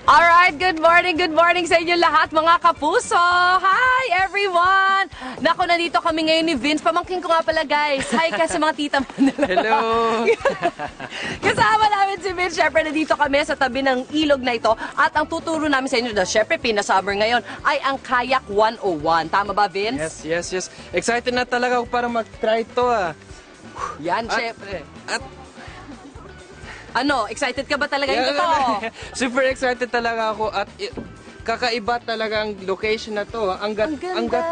Alright, good morning sa inyo lahat mga kapuso! Hi everyone! Naku, nandito kami ngayon ni Vince. Pamangkin ko nga pala guys. Hi ka sa mga tita mo nila. Hello! Kasama namin si Vince. Siyempre, nandito kami sa tabi ng ilog na ito. At ang tuturo namin sa inyo na siyempre, pinasummer ngayon, ay ang Kayak 101. Tama ba, Vince? Yes. Excited na talaga ako para mag-try ito Yan, siyempre. At Ano, excited ka ba talaga yung totoo? super excited talaga ako at kakaiba talaga ang location na to. Angat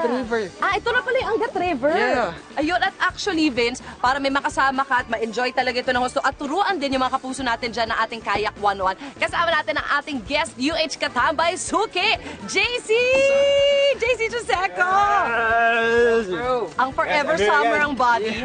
River. Ito na pala yung Angat River. Yeah. Ayun, at actually, Vince, para may makasama ka at ma-enjoy talaga ito ng gusto at turuan din yung mga kapuso natin dyan ng ating Kayak 101. Kasama natin ang ating guest, UH Katambay Suki, JC! JC Joseco! Yes. Ang forever summer ang body.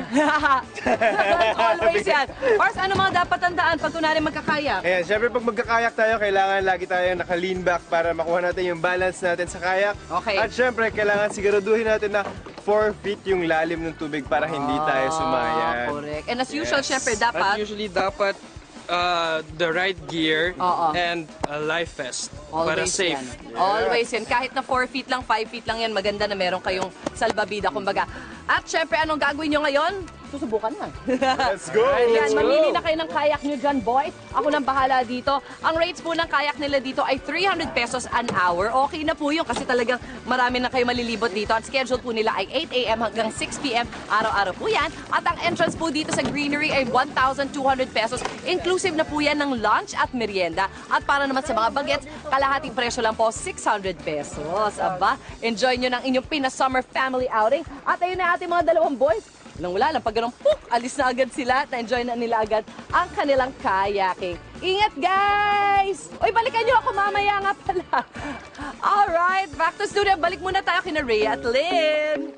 Always yan. Pars, ano mga dapat tandaan pag kunwari magkakayak? Ayan, syempre pag magkakayak tayo, kailangan lagi tayo naka-lean back para makuha natin yung balance natin sa kayak. Okay. At syempre, kailangan siguraduhin natin na 4 feet yung lalim ng tubig para hindi tayo sumayan. Correct. And as usual, syempre, dapat At usually dapat the right gear Oo. and a life vest para always safe. yan. Always yan. Kahit na 4 feet lang, 5 feet lang yan, maganda na meron kayong salbabida, kumbaga. At syempre, anong gagawin nyo ngayon? Susubukan na. Let's go! Ayan, mamili na kayo ng kayak nyo dyan, boys. Ako nang bahala dito. Ang rates po ng kayak nila dito ay 300 pesos an hour. Okay na po yun kasi talagang marami na kayo malilibot dito. At schedule po nila ay 8 a.m. hanggang 6 p.m. Araw-araw po yan. At ang entrance po dito sa Greenery ay 1,200 pesos. Inclusive na po yan ng lunch at merienda. At para naman sa mga bagets, kalahating presyo lang po, 600 pesos. Aba, enjoy nyo ng inyong Pina-summer family outing. At ayun na ating mga dalawang boys. Wala lang, pag ganun, puk, alis na agad sila, na-enjoy na nila agad ang kanilang kayaking. Ingat, guys! Uy, balikan nyo ako mamaya nga pala. Alright, back to studio. Balik muna tayo kina Rhea at Lynn.